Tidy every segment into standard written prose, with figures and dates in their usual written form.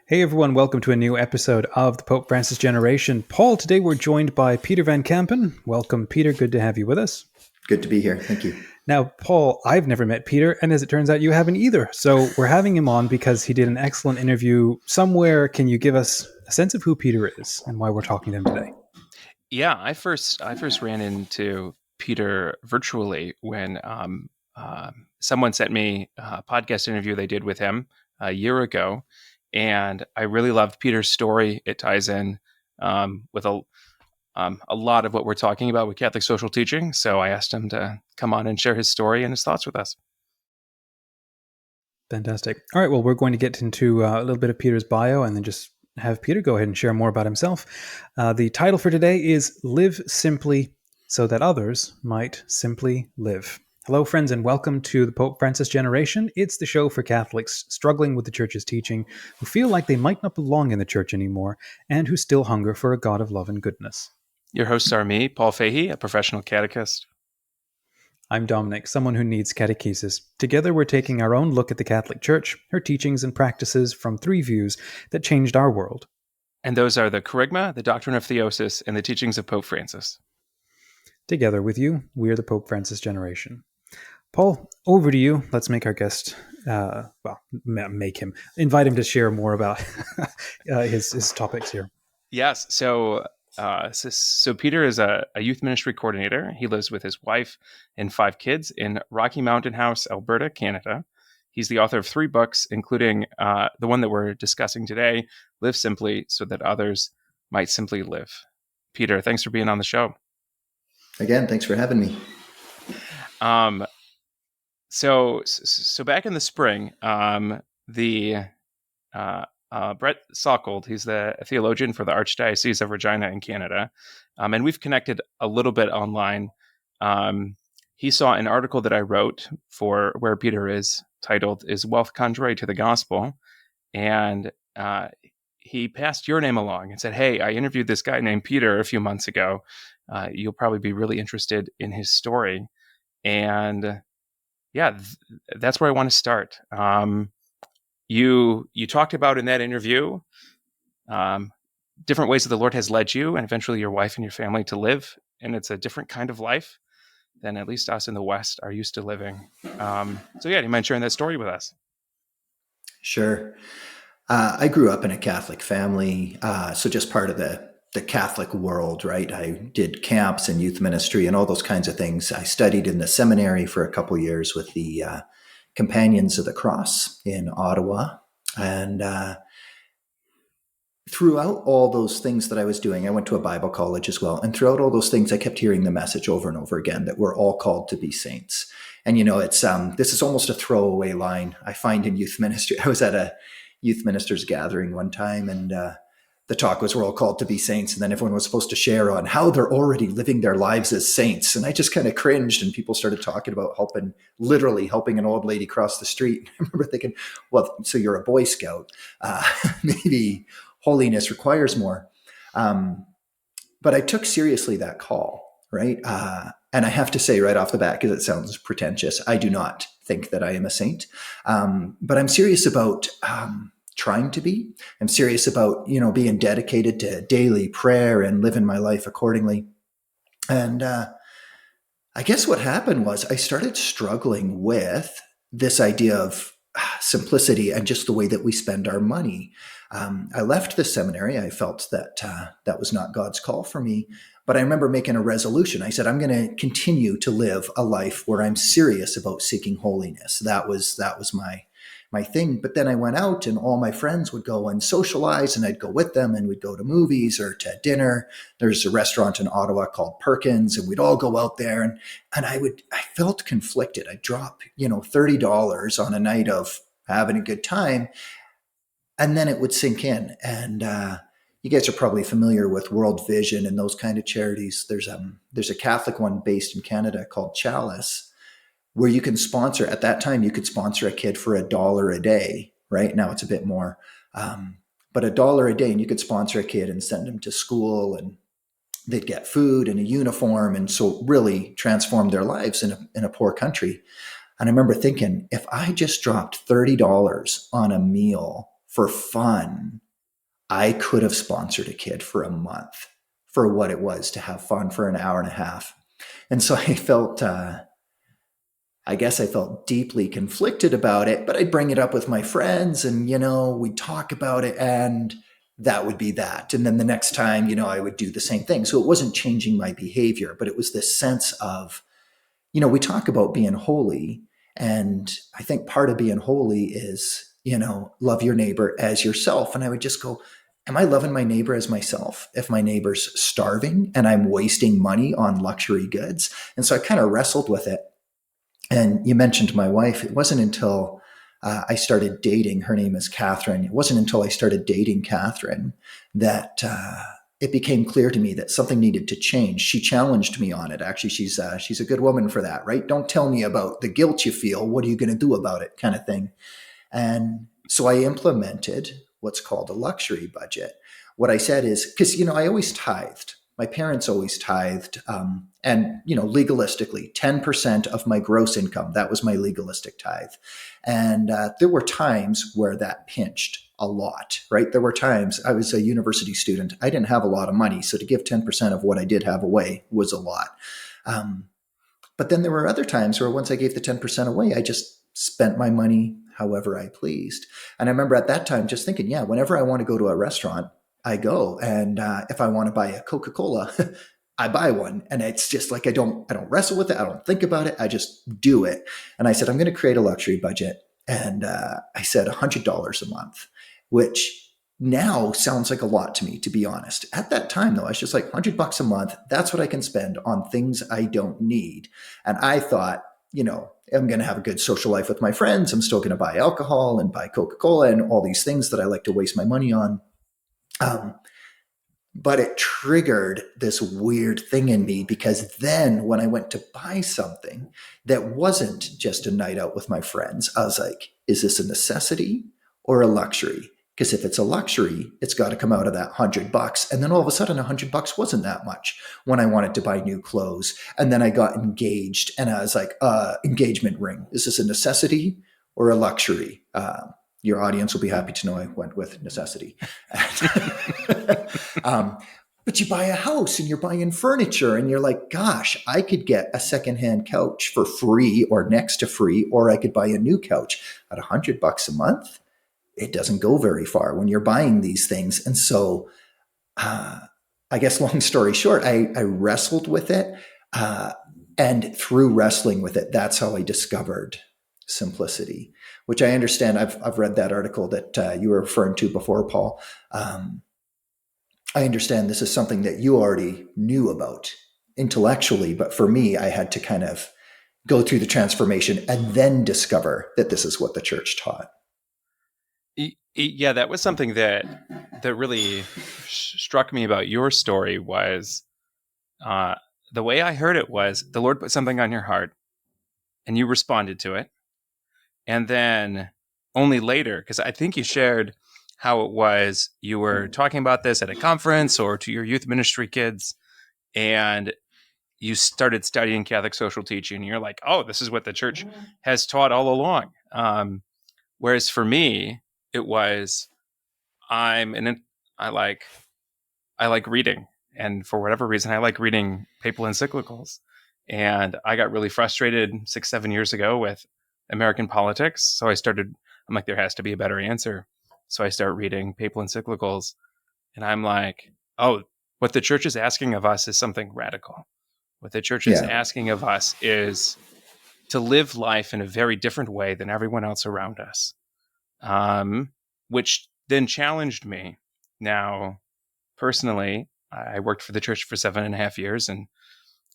Hey everyone, welcome to a new episode of the Pope Francis Generation. Paul, today we're joined by Peter van Kampen. Welcome, Peter. Good to have you with us. Good to be here. Thank you. Now, Paul, I've never met Peter, and as it turns out, you haven't either. So we're having him on because he did an excellent interview somewhere. Can you give us a sense of who Peter is and why we're talking to him today? Yeah, I first ran into Peter virtually when someone sent me a podcast interview they did with him a year ago, and I really loved Peter's story. It ties in with a lot of what we're talking about with Catholic social teaching. So I asked him to come on and share his story and his thoughts with us. Fantastic. All right, well, we're going to get into a little bit of Peter's bio and then just have Peter go ahead and share more about himself. The title for today is Live Simply so that others might simply live. Hello, friends, and welcome to the Pope Francis Generation. It's the show for Catholics struggling with the Church's teaching, who feel like they might not belong in the Church anymore, and who still hunger for a God of love and goodness. Your hosts are me, Paul Fahey, a professional catechist. I'm Dominic, someone who needs catechesis. Together we're taking our own look at the Catholic Church, her teachings and practices from three views that changed our world. And those are the Kerygma, the doctrine of theosis, and the teachings of Pope Francis. Together with you, we're the Pope Francis Generation. Paul, over to you. Let's make our guest, invite him to share more about his topics here. Yes. So Peter is a youth ministry coordinator. He lives with his wife and 5 kids in Rocky Mountain House, Alberta, Canada. He's the author of 3 books, including the one that we're discussing today, Live Simply so that others might simply live. Peter, thanks for being on the show. Again, thanks for having me. So back in the spring, Brett Sockold, he's the theologian for the Archdiocese of Regina in Canada, and we've connected a little bit online. He saw an article that I wrote for Where Peter Is, titled "Is Wealth Contrary to the Gospel?" And he passed your name along and said, "Hey, I interviewed this guy named Peter a few months ago. You'll probably be really interested in his story." And that's where I want to start. You talked about in that interview different ways that the Lord has led you and eventually your wife and your family to live, and it's a different kind of life than at least us in the West are used to living. Do you mind sharing that story with us? Sure. I grew up in a Catholic family, so just part of the Catholic world, right? I did camps and youth ministry and all those kinds of things. I studied in the seminary for a couple of years with the Companions of the Cross in Ottawa. And throughout all those things that I was doing, I went to a Bible college as well. And throughout all those things, I kept hearing the message over and over again that we're all called to be saints. And, it's this is almost a throwaway line I find in youth ministry. I was at a youth ministers gathering one time, and the talk was we're all called to be saints. And then everyone was supposed to share on how they're already living their lives as saints. And I just kind of cringed, and people started talking about literally helping an old lady cross the street. I remember thinking, well, so you're a Boy Scout. Maybe holiness requires more. But I took seriously that call, right? And I have to say right off the bat, because it sounds pretentious, I do not think that I am a saint. But I'm serious about trying to be. I'm serious about, being dedicated to daily prayer and living my life accordingly. And I guess what happened was I started struggling with this idea of simplicity and just the way that we spend our money. I left the seminary. I felt that that was not God's call for me. But I remember making a resolution. I said, I'm going to continue to live a life where I'm serious about seeking holiness. That was my thing. But then I went out, and all my friends would go and socialize, and I'd go with them, and we'd go to movies or to dinner. There's a restaurant in Ottawa called Perkins, and we'd all go out there, and I felt conflicted. I'd drop, $30 on a night of having a good time, and then it would sink in. And you guys are probably familiar with World Vision and those kind of charities. There's a Catholic one based in Canada called Chalice, where you can sponsor. At that time, you could sponsor a kid for $1 a day. Right now, it's a bit more, but $1 a day, and you could sponsor a kid and send them to school, and they'd get food and a uniform, and so really transform their lives in a poor country. And I remember thinking, if I just dropped $30 on a meal for fun, I could have sponsored a kid for a month for what it was to have fun for an hour and a half. And so I felt, I guess I felt deeply conflicted about it, but I'd bring it up with my friends and, we'd talk about it and that would be that. And then the next time, I would do the same thing. So it wasn't changing my behavior, but it was this sense of, we talk about being holy. And I think part of being holy is, love your neighbor as yourself. And I would just go, am I loving my neighbor as myself if my neighbor's starving and I'm wasting money on luxury goods? And so I kind of wrestled with it. And you mentioned my wife. It wasn't until I started dating, her name is Catherine. It wasn't until I started dating Catherine that it became clear to me that something needed to change. She challenged me on it. Actually, she's a good woman for that, right? Don't tell me about the guilt you feel. What are you going to do about it, kind of thing. And so I implemented what's called a luxury budget. What I said is, because, I always tithed. My parents always tithed. And, legalistically, 10% of my gross income, that was my legalistic tithe. And there were times where that pinched a lot, right? There were times I was a university student. I didn't have a lot of money. So to give 10% of what I did have away was a lot. But then there were other times where once I gave the 10% away, I just spent my money however I pleased. And I remember at that time just thinking, whenever I want to go to a restaurant, I go. And if I want to buy a Coca-Cola, I buy one. And it's just like, I don't wrestle with it. I don't think about it. I just do it. And I said, I'm going to create a luxury budget. And I said $100 a month, which now sounds like a lot to me, to be honest. At that time, though, I was just like $100 a month. That's what I can spend on things I don't need. And I thought, I'm going to have a good social life with my friends. I'm still going to buy alcohol and buy Coca-Cola and all these things that I like to waste my money on. But it triggered this weird thing in me, because then when I went to buy something that wasn't just a night out with my friends, I was like, is this a necessity or a luxury? Because if it's a luxury, it's got to come out of that $100. And then all of a sudden, $100 wasn't that much when I wanted to buy new clothes. And then I got engaged and I was like, engagement ring. Is this a necessity or a luxury? Your audience will be happy to know I went with necessity. But you buy a house and you're buying furniture and you're like, gosh, I could get a secondhand couch for free or next to free, or I could buy a new couch at $100 a month. It doesn't go very far when you're buying these things. And so I guess long story short, I wrestled with it. And through wrestling with it, that's how I discovered simplicity, which I understand. I've read that article that you were referring to before, Paul. I understand this is something that you already knew about intellectually, but for me, I had to kind of go through the transformation and then discover that this is what the church taught. Yeah, that was something that really struck me about your story was the way I heard it was the Lord put something on your heart and you responded to it. And then only later, because I think you shared how it was you were talking about this at a conference or to your youth ministry kids, and you started studying Catholic social teaching. And you're like, oh, this is what the church has taught all along. Whereas for me, it was I like reading, and for whatever reason, I like reading papal encyclicals. And I got really frustrated 6-7 years ago with American politics, so I'm like, there has to be a better answer. So I start reading papal encyclicals, and I'm like, oh, what the church is asking of us is something radical. What the church is asking of us is to live life in a very different way than everyone else around us. Which then challenged me. Now, personally, I worked for the church for 7.5 years, and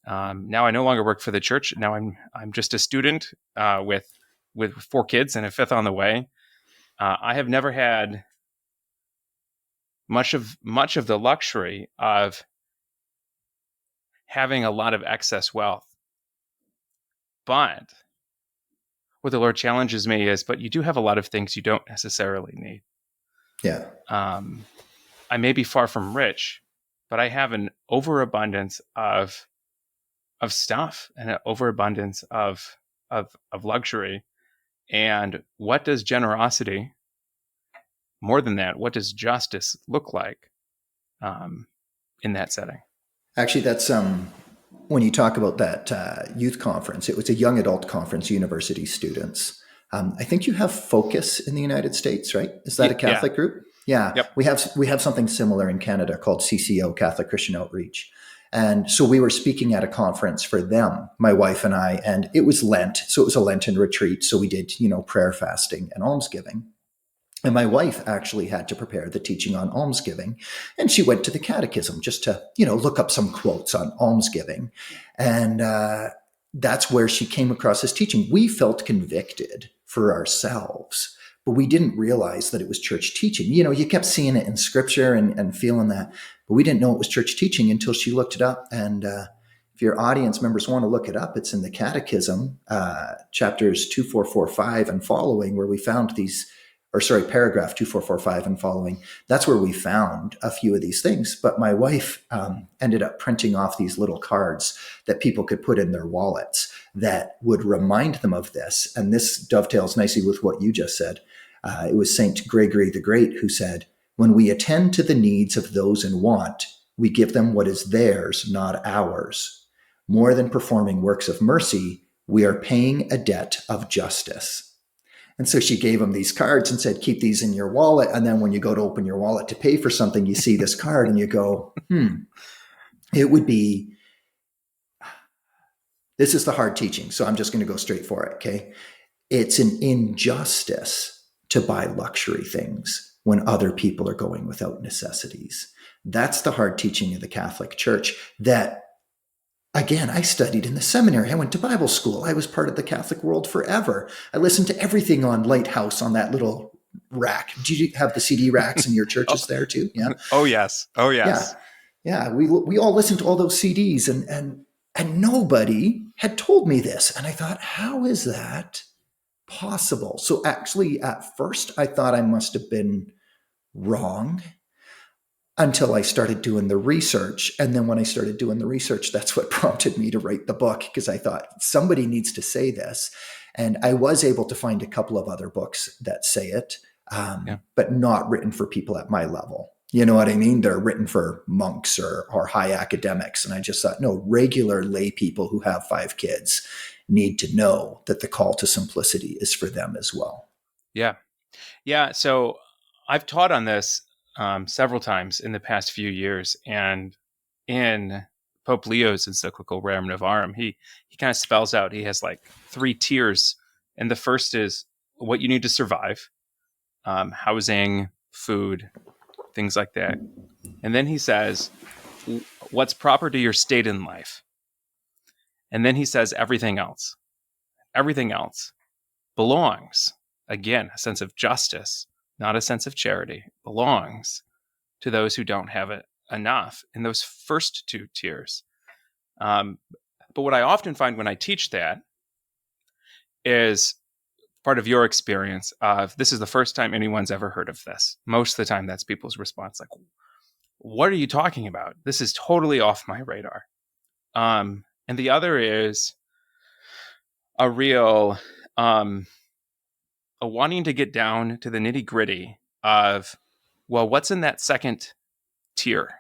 now I no longer work for the church. Now I'm just a student with 4 kids and a 5th on the way. I have never had much of the luxury of having a lot of excess wealth, but what the Lord challenges me is, but you do have a lot of things you don't necessarily need. Yeah. I may be far from rich, but I have an overabundance of stuff and an overabundance of luxury. And what does generosity more than that, what does justice look like in that setting? Actually, that's when you talk about that youth conference, it was a young adult conference, university students. I think you have Focus in the United States, right? Is that a Catholic group? Yeah, Yep. we have something similar in Canada called CCO, Catholic Christian Outreach. And so we were speaking at a conference for them, my wife and I, and it was Lent. So it was a Lenten retreat. So we did, prayer, fasting, and almsgiving. And my wife actually had to prepare the teaching on almsgiving. And she went to the catechism just to, look up some quotes on almsgiving. And that's where she came across this teaching. We felt convicted for ourselves, but we didn't realize that it was church teaching. You kept seeing it in scripture and feeling that, but we didn't know it was church teaching until she looked it up. And if your audience members want to look it up, it's in the catechism, chapters 2445 and following, where we found paragraph 2445 and following. That's where we found a few of these things. But my wife ended up printing off these little cards that people could put in their wallets that would remind them of this. And this dovetails nicely with what you just said. It was Saint Gregory the Great who said, "When we attend to the needs of those in want, we give them what is theirs, not ours. More than performing works of mercy, we are paying a debt of justice." And so she gave him these cards and said, "Keep these in your wallet. And then when you go to open your wallet to pay for something, you see this card and you go, it would be, this is the hard teaching. So I'm just going to go straight for it. Okay. It's an injustice to buy luxury things when other people are going without necessities." That's the hard teaching of the Catholic Church that, again, I studied in the seminary. I went to Bible school. I was part of the Catholic world forever. I listened to everything on Lighthouse on that little rack. Do you have the CD racks in your churches there too? Yeah. Oh, yes. Oh, yes. Yeah. We all listened to all those CDs and nobody had told me this. And I thought, how is that possible? So actually, at first, I thought I must have been wrong until I started doing the research. And then when I started doing the research, that's what prompted me to write the book, because I thought somebody needs to say this. And I was able to find a couple of other books that say it, but not written for people at my level. You know what I mean? They're written for monks or high academics. And I just thought, no, regular lay people who have 5 kids need to know that the call to simplicity is for them as well. Yeah. Yeah. So I've taught on this several times in the past few years, and in Pope Leo's encyclical Rerum Novarum, he kind of spells out, he has like 3 tiers, and the first is what you need to survive, housing, food, things like that, and then he says what's proper to your state in life, and then he says everything else belongs, again, a sense of justice, not a sense of charity, belongs to those who don't have it enough in those first 2 tiers. But what I often find when I teach that is part of your experience of, this is the first time anyone's ever heard of this. Most of the time, that's people's response, like, what are you talking about? This is totally off my radar. And the other is a real... a wanting to get down to the nitty gritty of, well, what's in that second tier?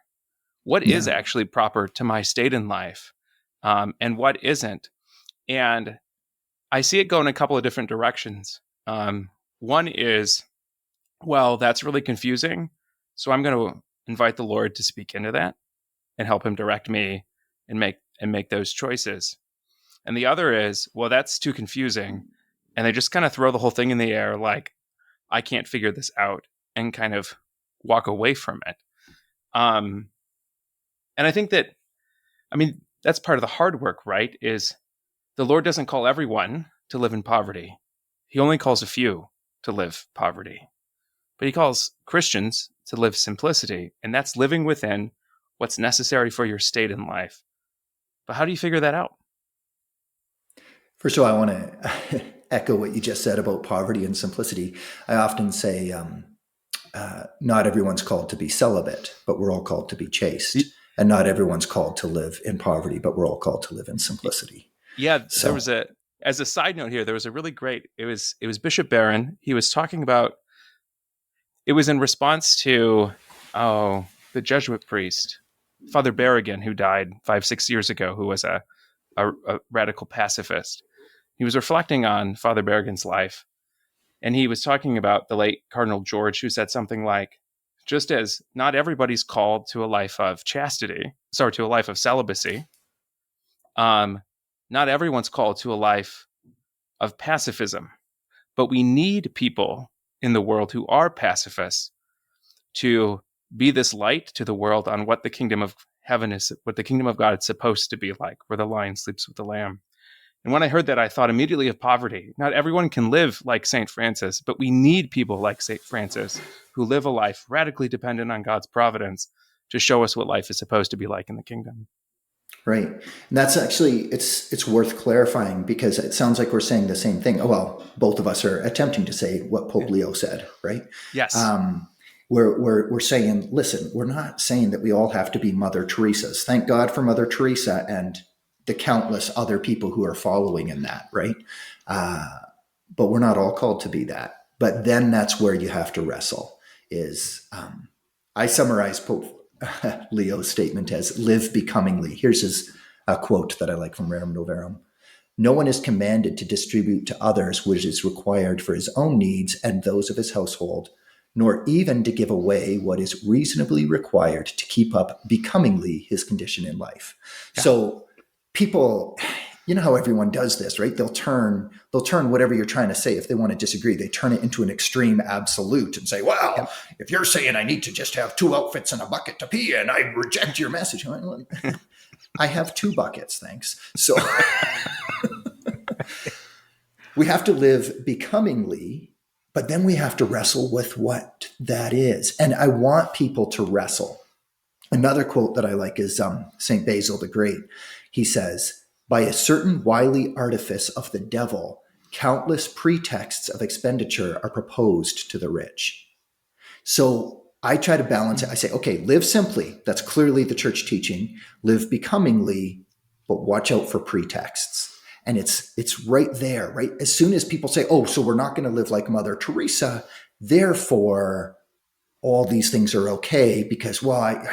What is actually proper to my state in life, and what isn't? And I see it go in a couple of different directions. One is, well, that's really confusing, so I'm going to invite the Lord to speak into that and help him direct me and make those choices. And the other is, well, that's too confusing. And they just kind of throw the whole thing in the air, like, I can't figure this out, and kind of walk away from it. And I think that, that's part of the hard work, right? Is the Lord doesn't call everyone to live in poverty. He only calls a few to live poverty. But he calls Christians to live simplicity, and that's living within what's necessary for your state in life. But how do you figure that out? First of all, I want to echo what you just said about poverty and simplicity. I often say, not everyone's called to be celibate, but we're all called to be chaste. And not everyone's called to live in poverty, but we're all called to live in simplicity. Yeah, so, there was as a side note here, there was a really great, it was Bishop Barron. He was talking about It was in response to, the Jesuit priest, Father Berrigan, who died 5-6 years ago, who was a radical pacifist. He was reflecting on Father Berrigan's life, and he was talking about the late Cardinal George, who said something like, just as not everybody's called to a life of to a life of celibacy, not everyone's called to a life of pacifism, but we need people in the world who are pacifists to be this light to the world on what the kingdom of heaven is, what the kingdom of God is supposed to be like, where the lion sleeps with the lamb. And when I heard that, I thought immediately of poverty. Not everyone can live like St. Francis, but we need people like St. Francis who live a life radically dependent on God's providence to show us what life is supposed to be like in the kingdom. Right. And that's actually, it's worth clarifying, because it sounds like we're saying the same thing. Oh, well, both of us are attempting to say what Pope Leo said, right? Yes. We're saying, listen, we're not saying that we all have to be Mother Teresa's. Thank God for Mother Teresa and the countless other people who are following in that, right? But we're not all called to be that. But then that's where you have to wrestle is, I summarize Pope Leo's statement as live becomingly. Here's his quote that I like from Rerum Novarum. No one is commanded to distribute to others what is required for his own needs and those of his household, nor even to give away what is reasonably required to keep up becomingly his condition in life. Yeah. So people, you know how everyone does this, right? They'll turn whatever you're trying to say. If they want to disagree, they turn it into an extreme absolute and say, well, if you're saying I need to just have 2 outfits and a bucket to pee in, I reject your message. I have 2 buckets, thanks. So we have to live becomingly, but then we have to wrestle with what that is. And I want people to wrestle. Another quote that I like is St. Basil the Great. He says, by a certain wily artifice of the devil, countless pretexts of expenditure are proposed to the rich. So I try to balance it. I say, okay, live simply. That's clearly the church teaching. Live becomingly, but watch out for pretexts. And it's right there, right? As soon as people say, oh, so we're not going to live like Mother Teresa, therefore all these things are okay because, well,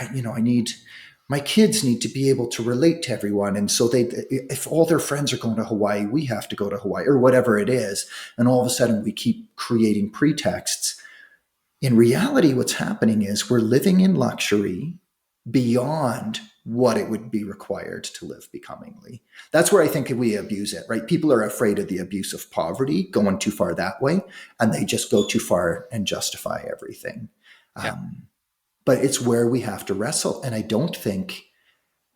my kids need to be able to relate to everyone. And so if all their friends are going to Hawaii, we have to go to Hawaii or whatever it is. And all of a sudden we keep creating pretexts. In reality, what's happening is we're living in luxury beyond what it would be required to live becomingly. That's where I think we abuse it, right? People are afraid of the abuse of poverty, going too far that way, and they just go too far and justify everything. Yeah. But it's where we have to wrestle. And I don't think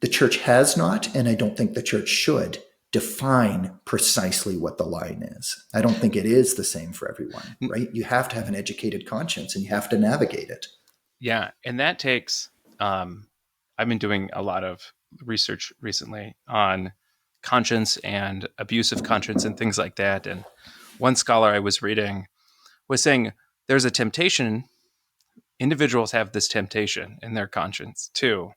the church has not, and I don't think the church should define precisely what the line is. I don't think it is the same for everyone, right? You have to have an educated conscience and you have to navigate it. Yeah. And that takes, I've been doing a lot of research recently on conscience and abuse of conscience and things like that. And one scholar I was reading was saying there's a temptation. Individuals have this temptation in their conscience to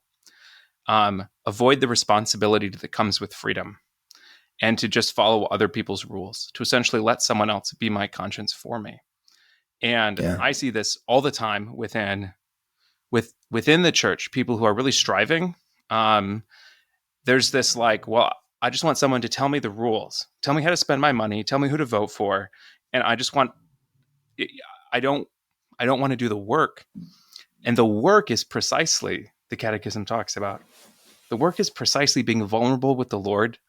avoid the responsibility that comes with freedom and to just follow other people's rules, to essentially let someone else be my conscience for me. And I see this all the time within the church, people who are really striving. There's this like, well, I just want someone to tell me the rules, tell me how to spend my money, tell me who to vote for. And I don't want to do the work. And the work is precisely, the Catechism talks about, the work is precisely being vulnerable with the Lord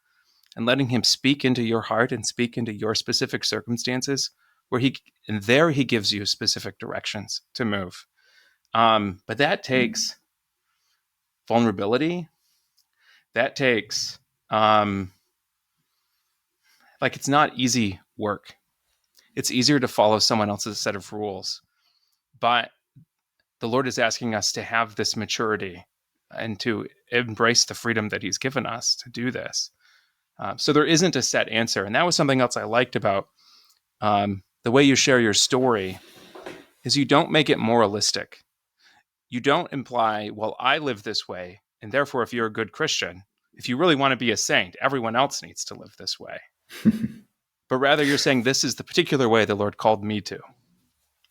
and letting him speak into your heart and speak into your specific circumstances, where he gives you specific directions to move. But that takes vulnerability. That takes, it's not easy work. It's easier to follow someone else's set of rules. But the Lord is asking us to have this maturity and to embrace the freedom that he's given us to do this. So there isn't a set answer. And that was something else I liked about the way you share your story is you don't make it moralistic. You don't imply, well, I live this way, and therefore, if you're a good Christian, if you really want to be a saint, everyone else needs to live this way. But rather, you're saying this is the particular way the Lord called me to.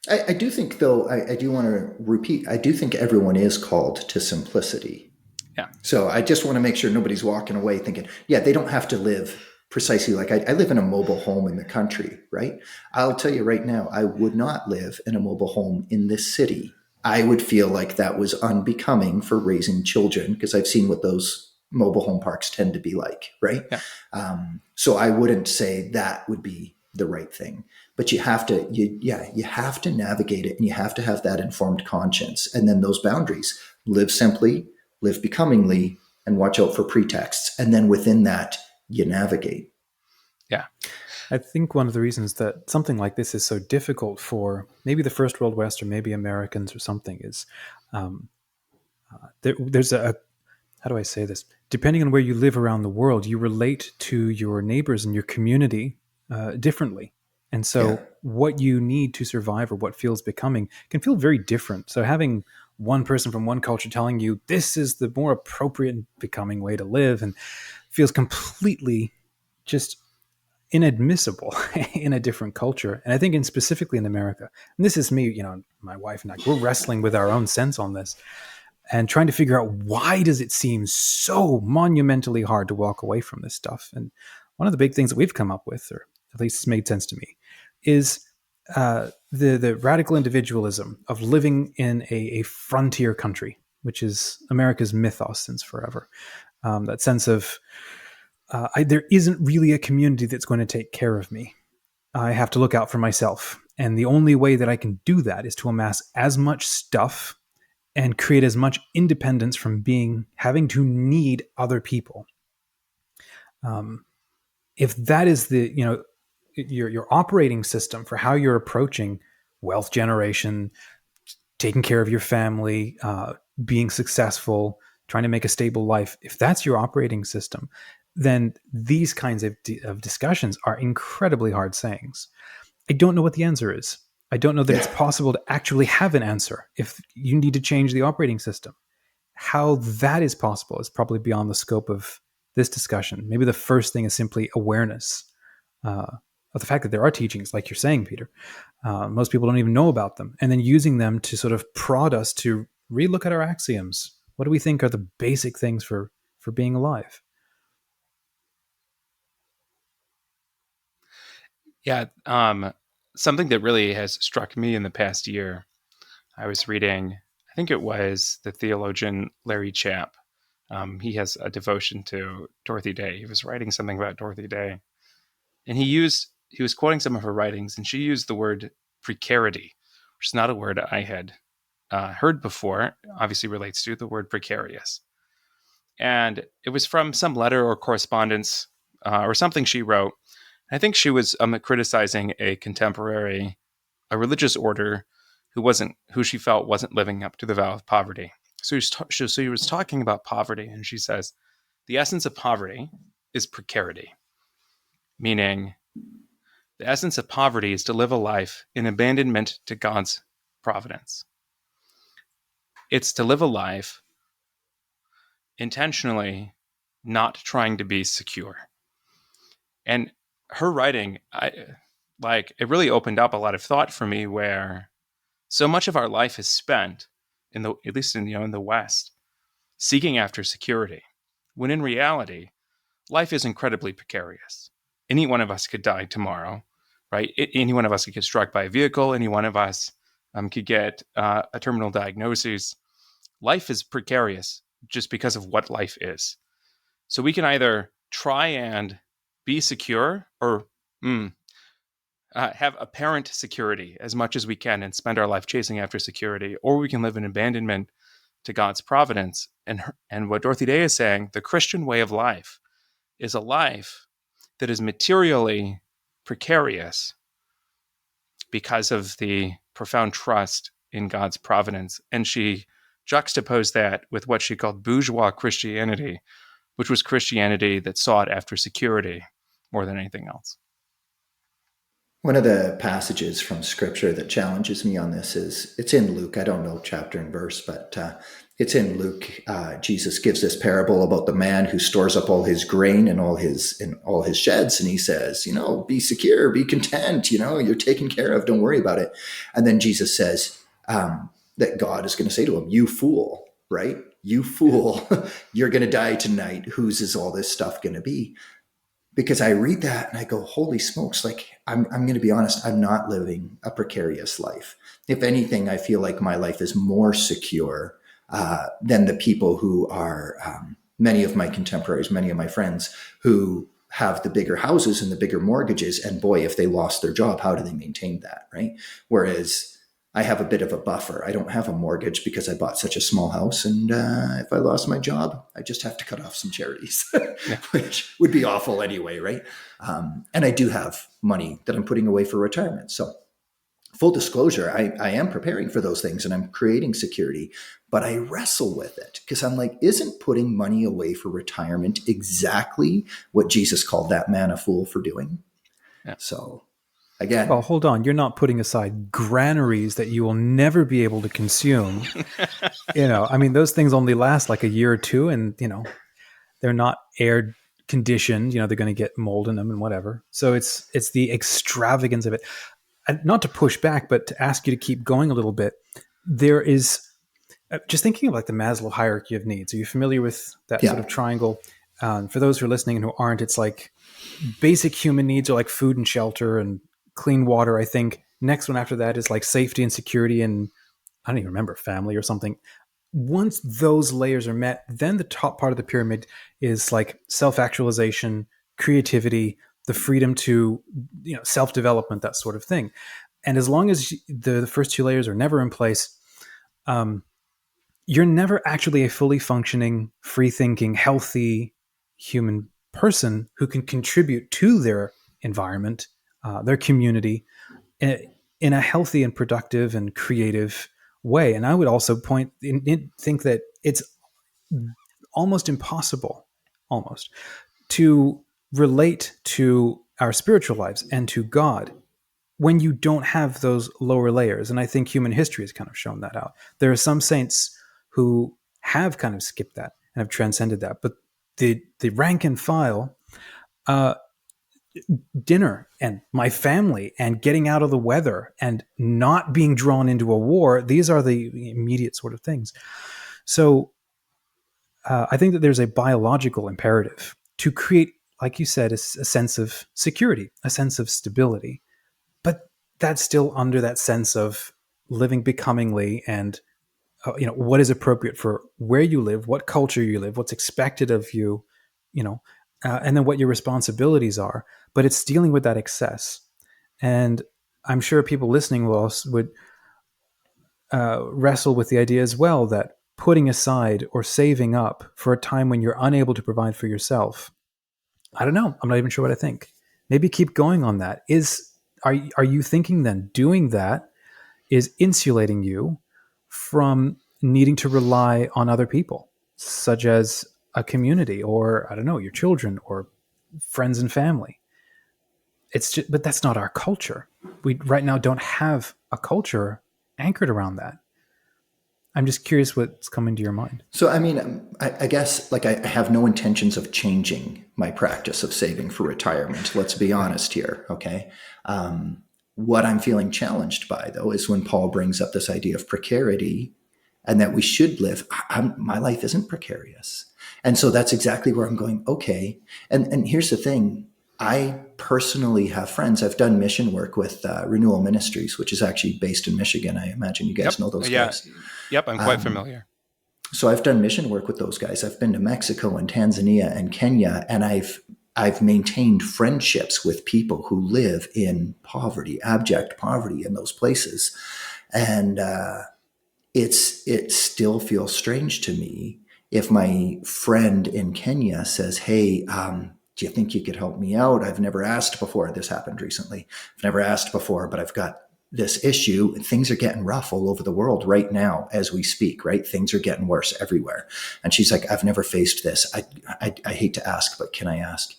I do think, though, I do want to repeat, I do think everyone is called to simplicity. Yeah. So I just want to make sure nobody's walking away thinking, yeah, they don't have to live precisely like I live in a mobile home in the country, right? I'll tell you right now, I would not live in a mobile home in this city. I would feel like that was unbecoming for raising children because I've seen what those mobile home parks tend to be like, right? Yeah. So I wouldn't say that would be the right thing, but you have to, you have to navigate it, and you have to have that informed conscience, and then those boundaries: live simply, live becomingly, and watch out for pretexts. And then within that, you navigate. Yeah. I think one of the reasons that something like this is so difficult for maybe the First World West or maybe Americans or something is there's a, how do I say this? Depending on where you live around the world, you relate to your neighbors and your community differently. And so Yeah. what you need to survive or what feels becoming can feel very different. So having one person from one culture telling you this is the more appropriate and becoming way to live and feels completely just inadmissible in a different culture. And I think specifically in America, and this is me, my wife and I, we're wrestling with our own sense on this and trying to figure out why does it seem so monumentally hard to walk away from this stuff. And one of the big things that we've come up with, or at least it's made sense to me, is the radical individualism of living in a frontier country, which is America's mythos since forever. That sense of there isn't really a community that's going to take care of me. I have to look out for myself. And the only way that I can do that is to amass as much stuff and create as much independence from having to need other people. If that is your operating system for how you're approaching wealth generation, taking care of your family, being successful, trying to make a stable life, if that's your operating system, then these kinds of discussions are incredibly hard sayings. I don't know what the answer is. I don't know that it's possible to actually have an answer if you need to change the operating system. How that is possible is probably beyond the scope of this discussion. Maybe the first thing is simply awareness of the fact that there are teachings, like you're saying, Peter. Most people don't even know about them. And then using them to sort of prod us to relook at our axioms. What do we think are the basic things for being alive? Yeah. Something that really has struck me in the past year, I was reading, I think it was the theologian Larry Chapp. He has a devotion to Dorothy Day. He was writing something about Dorothy Day. And he was quoting some of her writings, and she used the word precarity, which is not a word I had heard before. Obviously relates to the word precarious. And it was from some letter or correspondence or something she wrote. I think she was criticizing a religious order who she felt wasn't living up to the vow of poverty. So she was talking about poverty, and she says, the essence of poverty is precarity, meaning the essence of poverty is to live a life in abandonment to God's providence. It's to live a life intentionally not trying to be secure. And her writing, it really opened up a lot of thought for me, where so much of our life is spent at least in the West, seeking after security, when in reality, life is incredibly precarious. Any one of us could die tomorrow, right? Any one of us could get struck by a vehicle. Any one of us could get a terminal diagnosis. Life is precarious just because of what life is. So we can either try and be secure or have apparent security as much as we can and spend our life chasing after security, or we can live in abandonment to God's providence. And what Dorothy Day is saying, the Christian way of life is a life that is materially precarious because of the profound trust in God's providence. And she juxtaposed that with what she called bourgeois Christianity, which was Christianity that sought after security more than anything else. One of the passages from Scripture that challenges me on this it's in Luke. I don't know chapter and verse, but it's in Luke. Jesus gives this parable about the man who stores up all his grain in all his sheds, and he says, be secure, be content. You're taken care of. Don't worry about it. And then Jesus says that God is going to say to him, "You fool, right? You fool, you're going to die tonight. Whose is all this stuff going to be?" Because I read that and I go, holy smokes, like I'm going to be honest, I'm not living a precarious life. If anything, I feel like my life is more secure than the people who are, many of my contemporaries, many of my friends who have the bigger houses and the bigger mortgages. And boy, if they lost their job, how do they maintain that, right? Whereas I have a bit of a buffer. I don't have a mortgage because I bought such a small house. And if I lost my job, I just have to cut off some charities, which would be awful anyway, right? And I do have money that I'm putting away for retirement. So full disclosure, I am preparing for those things and I'm creating security, but I wrestle with it because I'm like, isn't putting money away for retirement exactly what Jesus called that man a fool for doing? Yeah. So again, well, hold on. You're not putting aside granaries that you will never be able to consume. Those things only last like a year or two, and they're not air conditioned. They're going to get mold in them and whatever. So it's the extravagance of it. And not to push back, but to ask you to keep going a little bit. There is just thinking of like the Maslow hierarchy of needs. Are you familiar with that sort of triangle? For those who are listening and who aren't, it's like basic human needs are like food and shelter and clean water. I think next one after that is like safety and security, and I don't even remember, family or something. Once those layers are met, then the top part of the pyramid is like self-actualization, creativity, the freedom to self-development, that sort of thing. And as long as the first two layers are never in place, you're never actually a fully functioning, free-thinking, healthy human person who can contribute to their environment, their community, in a healthy and productive and creative way. And I would also think that it's almost impossible, to relate to our spiritual lives and to God when you don't have those lower layers. And I think human history has kind of shown that out. There are some saints who have kind of skipped that and have transcended that. But the rank and file, dinner and my family and getting out of the weather and not being drawn into a war, these are the immediate sort of things. So I think that there's a biological imperative to create, like you said, a sense of security, a sense of stability. But that's still under that sense of living becomingly and what is appropriate for where you live, what culture you live, what's expected of you, and then what your responsibilities are. But it's dealing with that excess. And I'm sure people listening would wrestle with the idea as well that putting aside or saving up for a time when you're unable to provide for yourself, I don't know. I'm not even sure what I think. Maybe keep going on that. Are you thinking then doing that is insulating you from needing to rely on other people, such as a community or, I don't know, your children or friends and family? But that's not our culture. We right now don't have a culture anchored around that. I'm just curious what's coming to your mind. So, I guess like I have no intentions of changing my practice of saving for retirement. Let's be honest here. Okay. What I'm feeling challenged by though, is when Paul brings up this idea of precarity and that we should live. My life isn't precarious. And so that's exactly where I'm going. Okay. And here's the thing. I personally have friends. I've done mission work with Renewal Ministries, which is actually based in Michigan. I imagine you guys know those guys. Yep, I'm quite familiar. So I've done mission work with those guys. I've been to Mexico and Tanzania and Kenya, and I've maintained friendships with people who live in poverty, abject poverty in those places. And it still feels strange to me if my friend in Kenya says, hey, do you think you could help me out? I've never asked before. This happened recently. I've never asked before, but I've got this issue and things are getting rough all over the world right now as we speak, right? Things are getting worse everywhere. And she's like, I've never faced this. I hate to ask, but can I ask?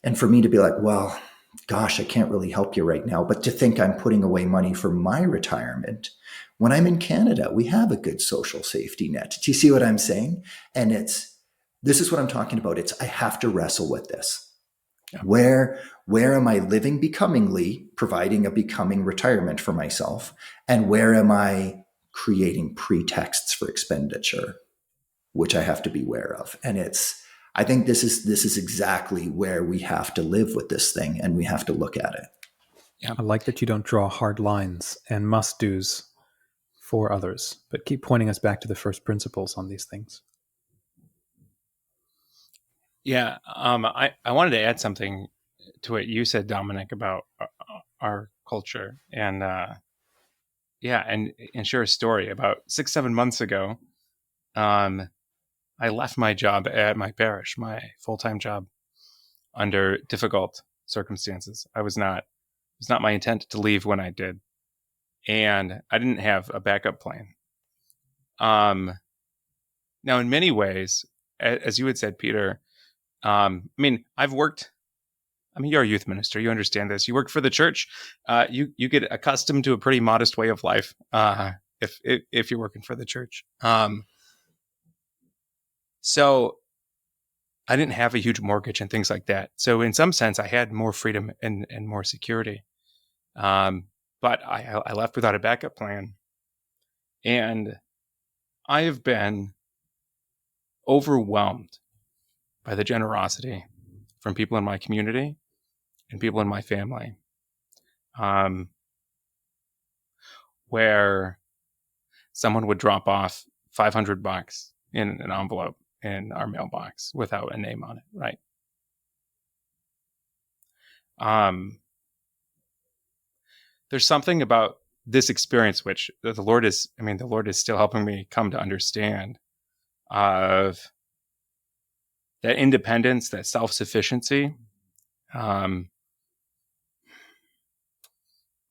And for me to be like, well, gosh, I can't really help you right now. But to think I'm putting away money for my retirement when I'm in Canada, we have a good social safety net. Do you see what I'm saying? And this is what I'm talking about. I have to wrestle with this. Yeah. Where am I living becomingly, providing a becoming retirement for myself? And where am I creating pretexts for expenditure, which I have to be aware of? And I think this is exactly where we have to live with this thing, and we have to look at it. Yeah. I like that you don't draw hard lines and must-dos for others, but keep pointing us back to the first principles on these things. Yeah, I wanted to add something to what you said, Dominic, about our culture, and and share a story. About 6-7 months ago, I left my job at my parish, my full-time job, under difficult circumstances. It was not my intent to leave when I did, and I didn't have a backup plan. Now, in many ways, as you had said, Peter, I've worked. You're a youth minister. You understand this. You work for the church. You get accustomed to a pretty modest way of life if you're working for the church. So I didn't have a huge mortgage and things like that. So in some sense, I had more freedom and more security. But I left without a backup plan, and I have been overwhelmed by the generosity from people in my community and people in my family, where someone would drop off $500 in an envelope in our mailbox without a name on it, right? There's something about this experience which the Lord is still helping me come to understand, of that independence, that self-sufficiency.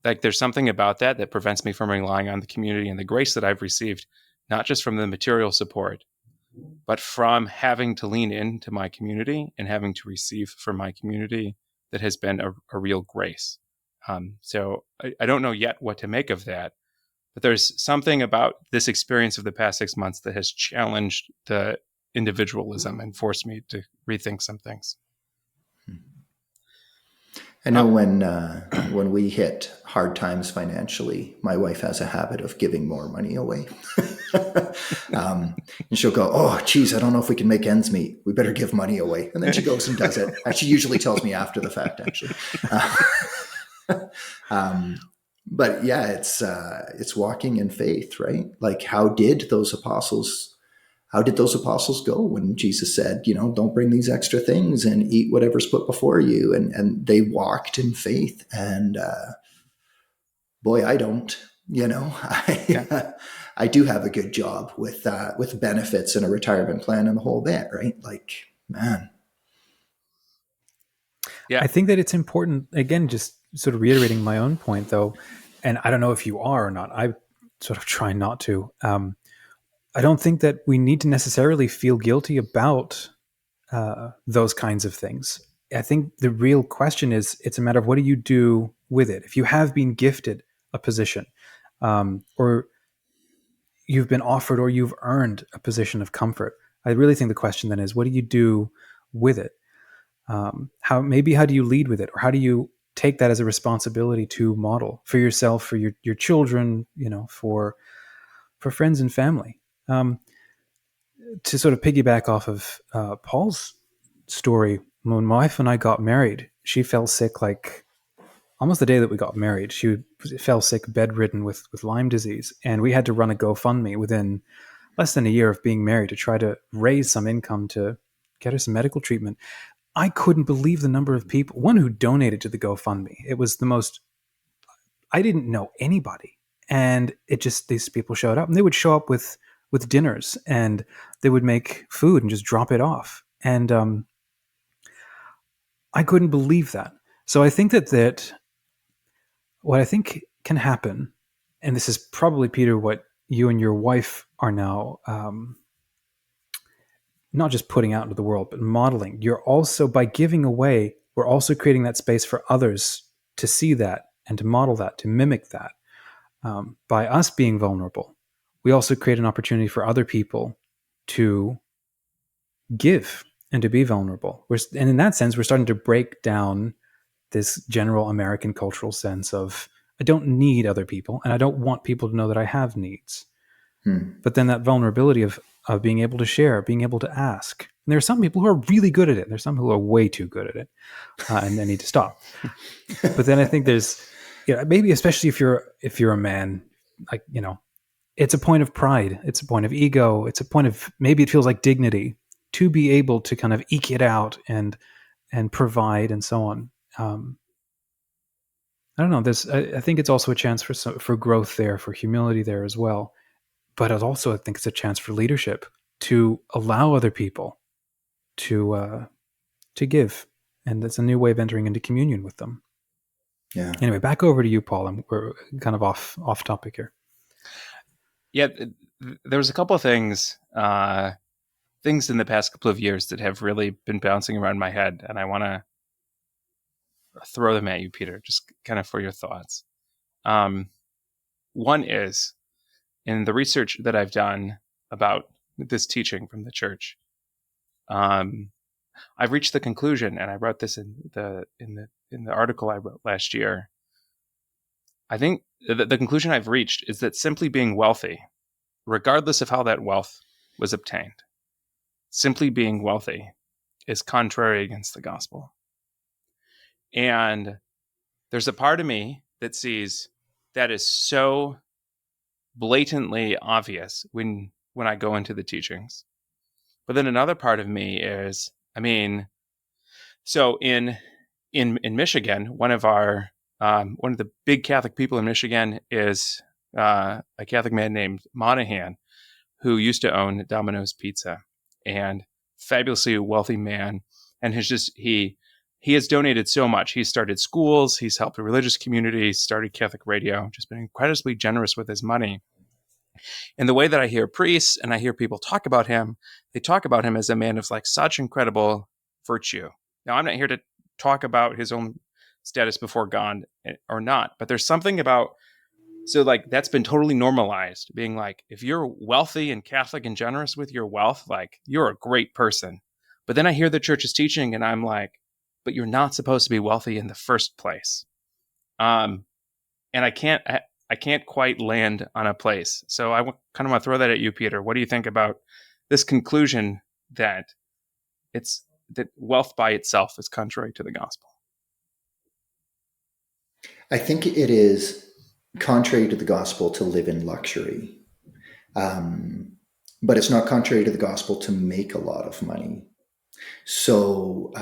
Like there's something about that prevents me from relying on the community and the grace that I've received, not just from the material support, but from having to lean into my community and having to receive from my community that has been a real grace. So I don't know yet what to make of that, but there's something about this experience of the past 6 months that has challenged the individualism and forced me to rethink some things. I know when we hit hard times financially, my wife has a habit of giving more money away. And she'll go, "Oh, geez, I don't know if we can make ends meet. We better give money away." And then she goes and does it. She usually tells me after the fact, actually. But yeah, it's walking in faith, right? Like how did those apostles go when Jesus said, don't bring these extra things and eat whatever's put before you? And they walked in faith. And boy, I don't, I do have a good job with benefits and a retirement plan and the whole bit, right? Like, man. Yeah. I think that it's important, again, just sort of reiterating my own point though, and I don't know if you are or not, I sort of try not to, I don't think that we need to necessarily feel guilty about those kinds of things. I think the real question is, it's a matter of what do you do with it? If you have been gifted a position, or you've been offered or you've earned a position of comfort, I really think the question then is, what do you do with it? How do you lead with it? Or how do you take that as a responsibility to model for yourself, for your children, for friends and family? To sort of piggyback off of Paul's story, when my wife and I got married, she fell sick like almost the day that we got married. She fell sick, bedridden with Lyme disease, and we had to run a GoFundMe within less than a year of being married to try to raise some income to get her some medical treatment. I couldn't believe the number of people, one, who donated to the GoFundMe. It was the most, I didn't know anybody. And these people showed up, and they would show up with dinners, and they would make food and just drop it off. And I couldn't believe that. So I think that what I think can happen, and this is probably, Peter, what you and your wife are now not just putting out into the world, but modeling. You're also, by giving away we're also creating that space for others to see that and to model that, to mimic that. By us being vulnerable, we also create an opportunity for other people to give and to be vulnerable. And in that sense, we're starting to break down this general American cultural sense of, I don't need other people, and I don't want people to know that I have needs. But then that vulnerability of being able to share, being able to ask. And there are some people who are really good at it. There's some who are way too good at it, and they need to stop. But then I think there's, maybe especially if you're a man, like, it's a point of pride. It's a point of ego. It's a point of, maybe it feels like dignity to be able to kind of eke it out and provide and so on. I don't know. I think it's also a chance for growth there, for humility there as well. But it also, I think, it's a chance for leadership to allow other people to give, and it's a new way of entering into communion with them. Yeah. Anyway, back over to you, Paul. We're kind of off topic here. Yeah, there was a couple of things in the past couple of years that have really been bouncing around my head, and I want to throw them at you, Peter, just kind of for your thoughts. One is, in the research that I've done about this teaching from the church, I've reached the conclusion, and I wrote this in the article I wrote last year. I think the conclusion I've reached is that simply being wealthy, regardless of how that wealth was obtained, simply being wealthy is contrary against the gospel. And there's a part of me that sees that is so blatantly obvious when I go into the teachings. But then another part of me is, so in Michigan, one of the big Catholic people in Michigan is a Catholic man named Monahan, who used to own Domino's Pizza, and fabulously wealthy man, and he has donated so much. He's started schools, he's helped the religious community, started Catholic radio, just been incredibly generous with his money. And the way that I hear priests and I hear people talk about him, they talk about him as a man of like such incredible virtue. Now, I'm not here to talk about his own status before God or not, but there's something about, so like that's been totally normalized, being like, if you're wealthy and Catholic and generous with your wealth, like you're a great person. But then I hear the church's teaching and I'm like, but you're not supposed to be wealthy in the first place. And I can't quite land on a place. So I kind of want to throw that at you, Peter. What do you think about this conclusion that wealth by itself is contrary to the gospel? I think it is contrary to the gospel to live in luxury. But it's not contrary to the gospel to make a lot of money. So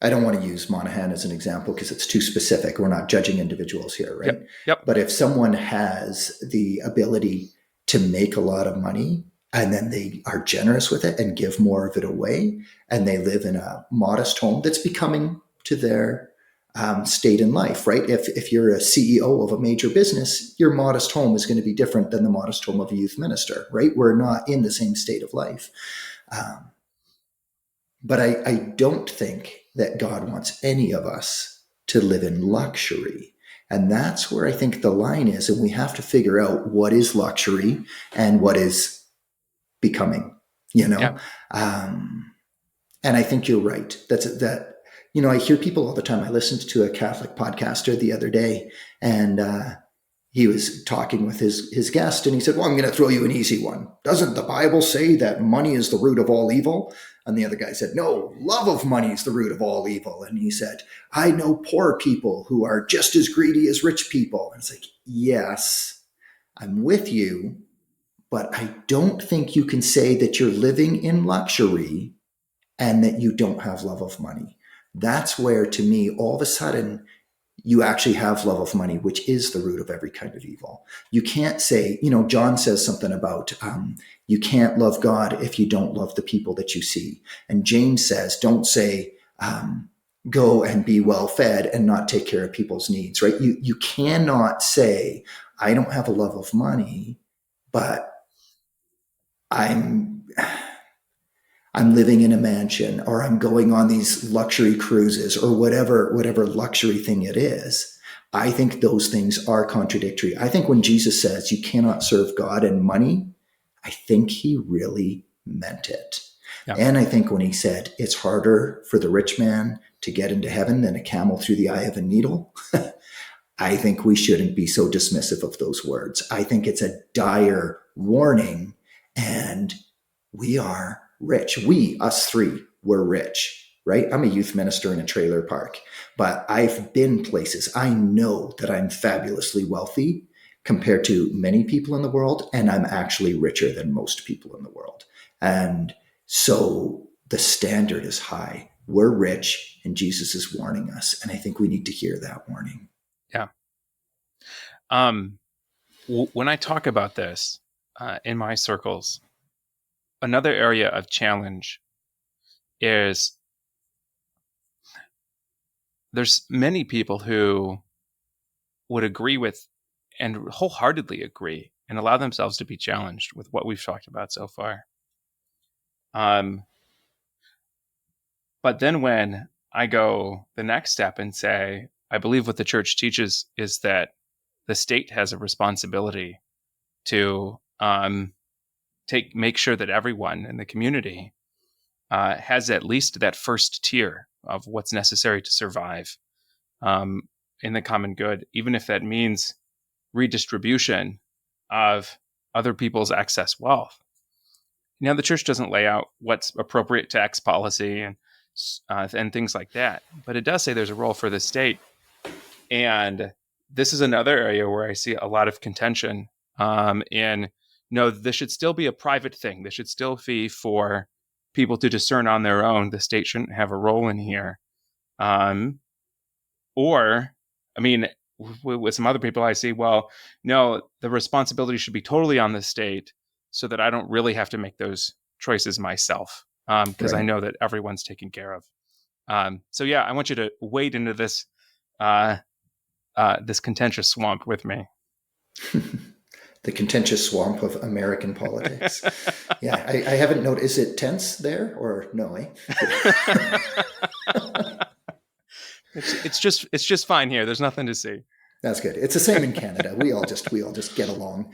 I don't want to use Monahan as an example because it's too specific. We're not judging individuals here, right? Yep. But if someone has the ability to make a lot of money and then they are generous with it and give more of it away, and they live in a modest home that's becoming to their state in life, right? If you're a CEO of a major business, your modest home is going to be different than the modest home of a youth minister, right? We're not in the same state of life. But I don't think that God wants any of us to live in luxury. And that's where I think the line is. And we have to figure out what is luxury and what is becoming, Yeah. And I think you're right. I hear people all the time. I listened to a Catholic podcaster the other day, and he was talking with his guest, and he said, well, I'm going to throw you an easy one. Doesn't the Bible say that money is the root of all evil? And the other guy said, no, love of money is the root of all evil. And he said, I know poor people who are just as greedy as rich people. And it's like, yes, I'm with you, but I don't think you can say that you're living in luxury and that you don't have love of money. That's where, to me, all of a sudden, you actually have love of money, which is the root of every kind of evil. You can't say, John says something about you can't love God if you don't love the people that you see. And James says, don't say, go and be well fed and not take care of people's needs, right? You cannot say, I don't have a love of money, but I'm I'm living in a mansion, or I'm going on these luxury cruises, or whatever luxury thing it is. I think those things are contradictory. I think when Jesus says you cannot serve God and money, I think he really meant it. Yeah. And I think when he said it's harder for the rich man to get into heaven than a camel through the eye of a needle, I think we shouldn't be so dismissive of those words. I think it's a dire warning, and we are rich. Us three, we're rich, right? I'm a youth minister in a trailer park, but I've been places. I know that I'm fabulously wealthy compared to many people in the world, and I'm actually richer than most people in the world. And so the standard is high. We're rich, and Jesus is warning us, and I think we need to hear that warning. Yeah. When I talk about this in my circles, another area of challenge is there's many people who would agree with and wholeheartedly agree and allow themselves to be challenged with what we've talked about so far. But then when I go the next step and say, I believe what the church teaches is that the state has a responsibility to make sure that everyone in the community has at least that first tier of what's necessary to survive in the common good, even if that means redistribution of other people's excess wealth. Now, the church doesn't lay out what's appropriate tax policy and things like that, but it does say there's a role for the state. And this is another area where I see a lot of contention this should still be a private thing. This should still be for people to discern on their own. The state shouldn't have a role in here. With some other people I see, well, no, the responsibility should be totally on the state so that I don't really have to make those choices myself because I know that everyone's taken care of. So yeah, I want you to wade into this this contentious swamp with me. The contentious swamp of American politics. Yeah, I haven't noticed. Is it tense there or no? It's just fine here. There's nothing to see. That's good. It's the same in Canada. We all just get along.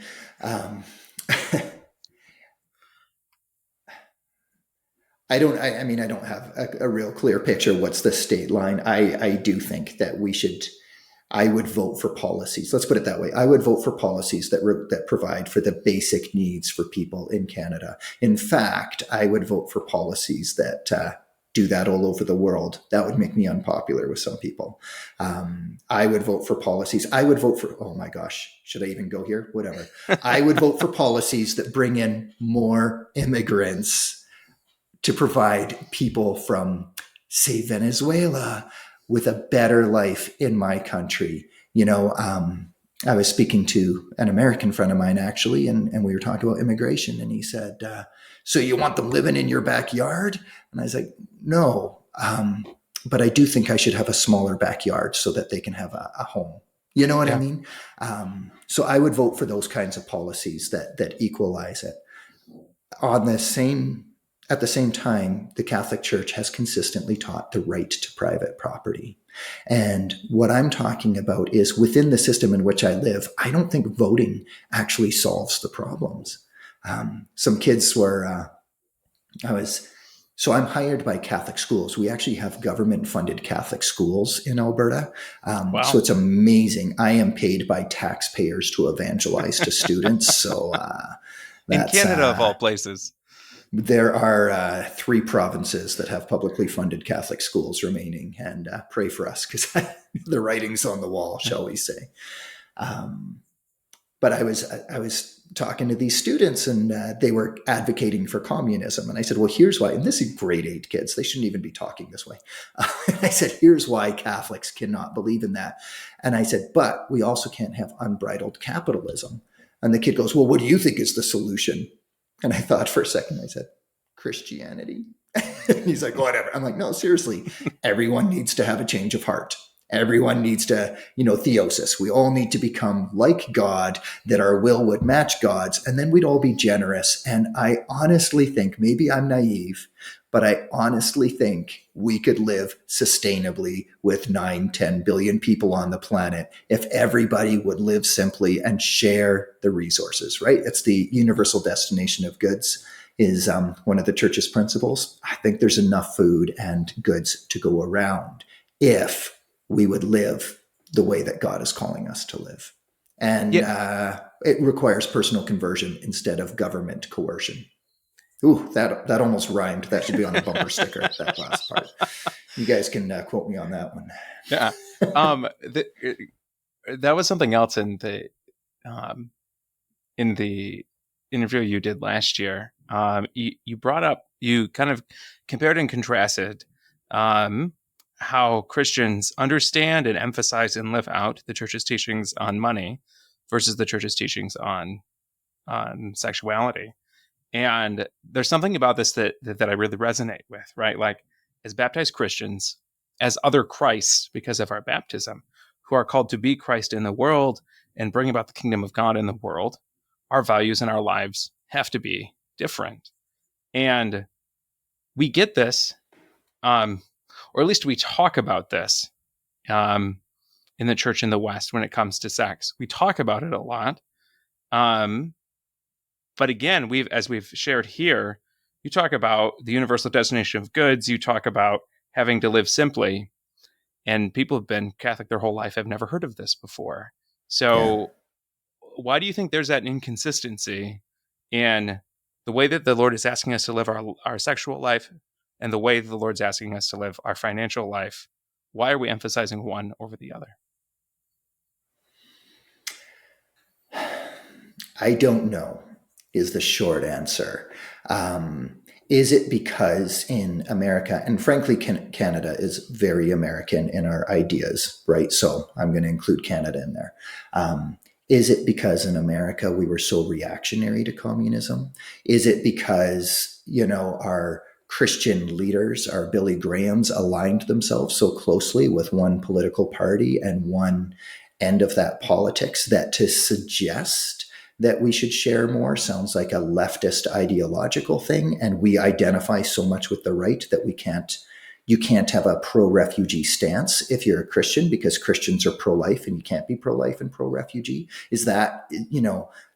I don't have a real clear picture. What's the state line? I do think that I would vote for policies. Let's put it that way. I would vote for policies that provide for the basic needs for people in Canada. In fact, I would vote for policies that do that all over the world. That would make me unpopular with some people. I would vote for policies. Oh my gosh, should I even go here? Whatever. I would vote for policies that bring in more immigrants to provide people from, say, Venezuela with a better life in my country. I was speaking to an American friend of mine, actually, and we were talking about immigration. And he said, so you want them living in your backyard? And I was like, no, but I do think I should have a smaller backyard so that they can have a home. You know what I mean? So I would vote for those kinds of policies that equalize it. At the same time, the Catholic Church has consistently taught the right to private property. And what I'm talking about is within the system in which I live, I don't think voting actually solves the problems. Some kids were, so I'm hired by Catholic schools. We actually have government-funded Catholic schools in Alberta. Wow. So it's amazing. I am paid by taxpayers to evangelize to students. So in Canada, of all places. There are 3 provinces that have publicly funded Catholic schools remaining, and pray for us because the writing's on the wall, shall we say. But I was talking to these students, and they were advocating for communism. And I said, well, here's why. And this is grade 8 kids. They shouldn't even be talking this way. I said, here's why Catholics cannot believe in that. And I said, but we also can't have unbridled capitalism. And the kid goes, well, what do you think is the solution? And I thought for a second, I said, Christianity. He's like, whatever. I'm like, no, seriously, everyone needs to have a change of heart. Everyone needs to, theosis. We all need to become like God, that our will would match God's, and then we'd all be generous. And I honestly think, maybe I'm naive, but I honestly think we could live sustainably with 9, 10 billion people on the planet if everybody would live simply and share the resources, right? It's the universal destination of goods is one of the church's principles. I think there's enough food and goods to go around if we would live the way that God is calling us to live. And it requires personal conversion instead of government coercion. Ooh, that almost rhymed. That should be on a bumper sticker, that last part. You guys can quote me on that one. Yeah. That was something else in the interview you did last year. You brought up, you kind of compared and contrasted how Christians understand and emphasize and live out the church's teachings on money versus the church's teachings on sexuality. And there's something about this that I really resonate with, right? Like, as baptized Christians, as other Christs, because of our baptism, who are called to be Christ in the world and bring about the kingdom of God in the world, our values and our lives have to be different. And we get this, or at least we talk about this in the church in the West when it comes to sex. We talk about it a lot. But again, as we've shared here, you talk about the universal destination of goods. You talk about having to live simply. And people have been Catholic their whole life, have never heard of this before. So why do you think there's that inconsistency in the way that the Lord is asking us to live our sexual life and the way the Lord's asking us to live our financial life? Why are we emphasizing one over the other? I don't know, is the short answer. Is it because in America, and frankly, Canada is very American in our ideas, right? So I'm going to include Canada in there. Is it because in America we were so reactionary to communism? Is it because, our Christian leaders, our Billy Grahams, aligned themselves so closely with one political party and one end of that politics that to suggest that we should share more sounds like a leftist ideological thing, and we identify so much with the right that you can't have a pro-refugee stance if you're a Christian, because Christians are pro-life and you can't be pro-life and pro-refugee? Is that,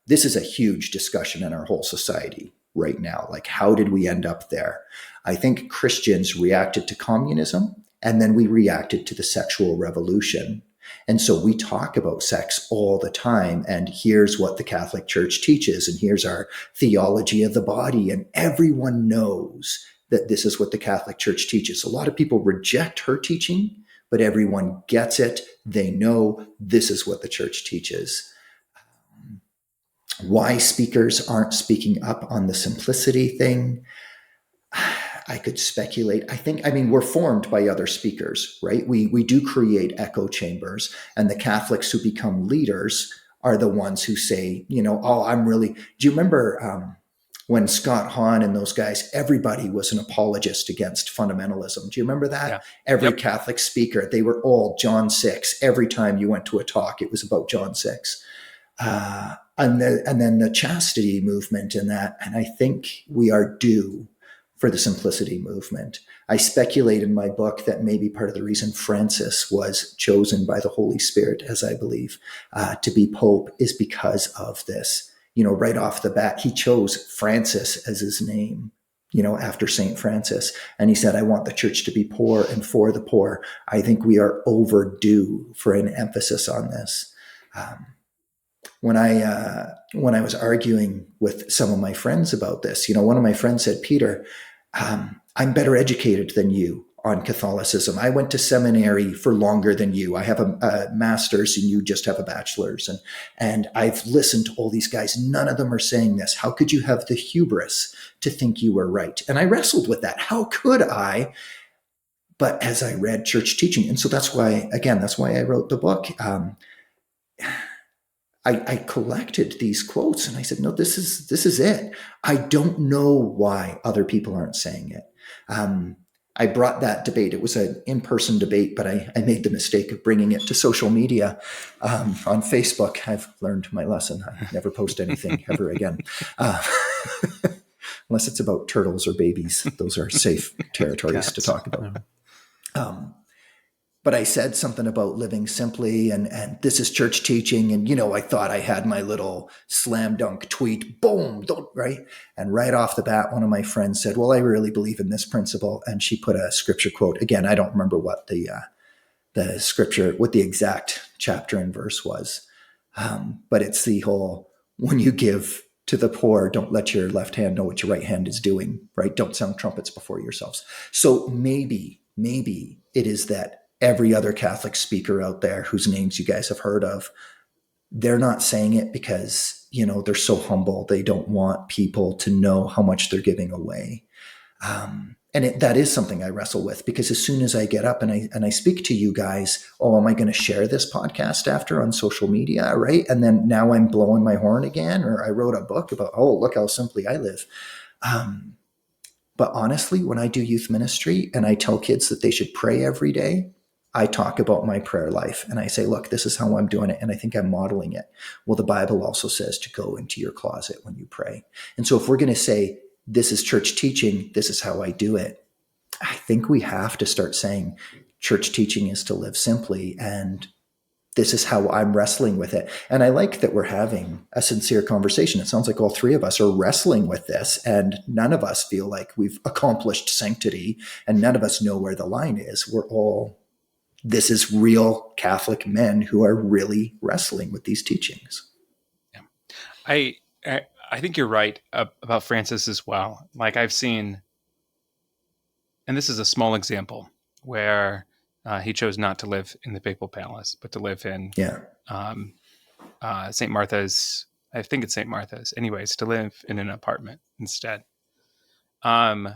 this is a huge discussion in our whole society right now. Like, how did we end up there? I think Christians reacted to communism, and then we reacted to the sexual revolution. And so we talk about sex all the time, and here's what the Catholic Church teaches, and here's our theology of the body, and everyone knows that this is what the Catholic Church teaches. A lot of people reject her teaching, but everyone gets it. They know this is what the Church teaches. Why speakers aren't speaking up on the simplicity thing, I could speculate. We're formed by other speakers, right? We do create echo chambers, and the Catholics who become leaders are the ones who say, do you remember when Scott Hahn and those guys, everybody was an apologist against fundamentalism. Do you remember that? Yeah. Every Catholic speaker, they were all John 6. Every time you went to a talk, it was about John 6. And then the chastity movement and that. And I think we are due for the simplicity movement. I speculate in my book that maybe part of the reason Francis was chosen by the Holy Spirit, as I believe, to be Pope is because of this. Right off the bat, he chose Francis as his name, after St. Francis. And he said, I want the church to be poor and for the poor. I think we are overdue for an emphasis on this. When I was arguing with some of my friends about this, one of my friends said, Peter, I'm better educated than you on Catholicism. I went to seminary for longer than you. I have a master's and you just have a bachelor's. And I've listened to all these guys. None of them are saying this. How could you have the hubris to think you were right? And I wrestled with that. How could I? But as I read church teaching, and so that's why I wrote the book. I collected these quotes and I said, no, this is it. I don't know why other people aren't saying it. I brought that debate. It was an in-person debate, but I made the mistake of bringing it to social media on Facebook. I've learned my lesson. I never post anything ever again. Unless it's about turtles or babies. Those are safe territories to talk about. But I said something about living simply and this is church teaching. And, I thought I had my little slam dunk tweet, boom, right? And right off the bat, one of my friends said, well, I really believe in this principle. And she put a scripture quote. Again, I don't remember what the scripture, what the exact chapter and verse was. But it's the whole, when you give to the poor, don't let your left hand know what your right hand is doing, right? Don't sound trumpets before yourselves. So maybe it is that every other Catholic speaker out there whose names you guys have heard of, they're not saying it because, they're so humble. They don't want people to know how much they're giving away. And that is something I wrestle with, because as soon as I get up and I speak to you guys, am I going to share this podcast after on social media, right? And then now I'm blowing my horn again, or I wrote a book about, look how simply I live. But honestly, when I do youth ministry and I tell kids that they should pray every day, I talk about my prayer life and I say, look, this is how I'm doing it. And I think I'm modeling it. Well, the Bible also says to go into your closet when you pray. And so if we're going to say, this is church teaching, this is how I do it, I think we have to start saying church teaching is to live simply. And this is how I'm wrestling with it. And I like that we're having a sincere conversation. It sounds like all three of us are wrestling with this, and none of us feel like we've accomplished sanctity, and none of us know where the line is. This is real Catholic men who are really wrestling with these teachings. Yeah. I think you're right about Francis as well. Like I've seen, and this is a small example where he chose not to live in the papal palace, but to live in St. Martha's. I think it's St. Martha's. Anyways, to live in an apartment instead. I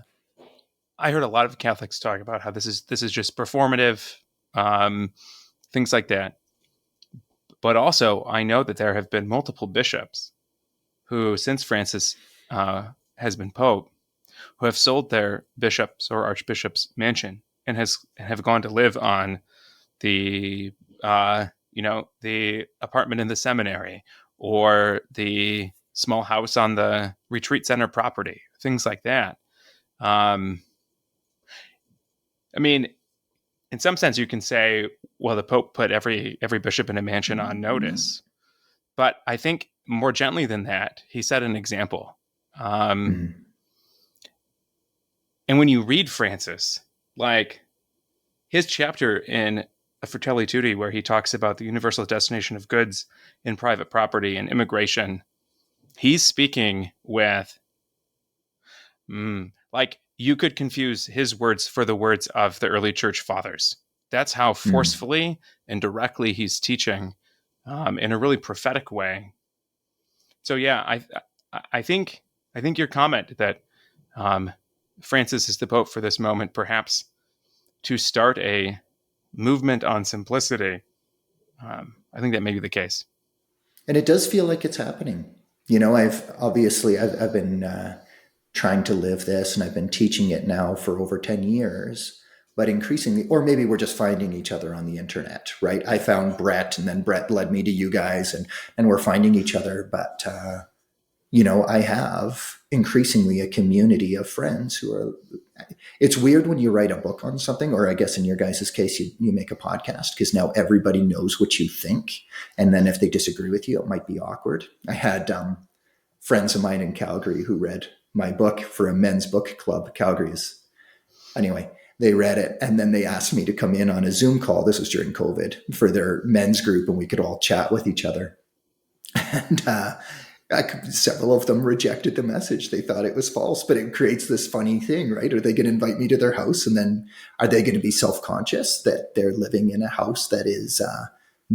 heard a lot of Catholics talk about how this is just performative. Things like that. But also, I know that there have been multiple bishops who, since Francis has been Pope, who have sold their bishop's or archbishop's mansion and have gone to live on the apartment in the seminary or the small house on the retreat center property, things like that. I mean, in some sense, you can say, well, the Pope put every bishop in a mansion on notice. But I think more gently than that, he set an example. And when you read Francis, like his chapter in Fratelli Tutti, where he talks about the universal destination of goods in private property and immigration, he's speaking with, like, you could confuse his words for the words of the early church fathers. That's how forcefully and directly he's teaching in a really prophetic way. So yeah, I think your comment that Francis is the Pope for this moment, perhaps to start a movement on simplicity, I think that may be the case. And it does feel like it's happening. I've been trying to live this, and I've been teaching it now for over 10 years, but increasingly, or maybe we're just finding each other on the internet, right? I found Brett, and then Brett led me to you guys, and we're finding each other. But, I have increasingly a community of friends who are, it's weird when you write a book on something, or I guess in your guys' case, you make a podcast, because now everybody knows what you think. And then if they disagree with you, it might be awkward. I had friends of mine in Calgary who read my book for a men's book club. Anyway, they read it, and then they asked me to come in on a Zoom call. This was during COVID, for their men's group, and we could all chat with each other. And several of them rejected the message. They thought it was false, but it creates this funny thing, right? Are they going to invite me to their house? And then are they going to be self-conscious that they're living in a house that is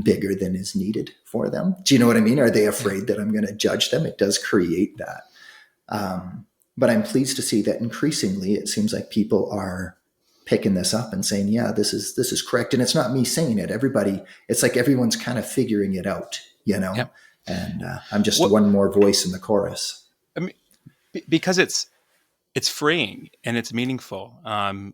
bigger than is needed for them? Do you know what I mean? Are they afraid that I'm going to judge them? It does create that. But I'm pleased to see that increasingly it seems like people are picking this up and saying, yeah, this is correct. And it's not me saying it. It's like everyone's kind of figuring it out, Yep. And I'm just one more voice in the chorus. I mean, because it's it's freeing and it's meaningful.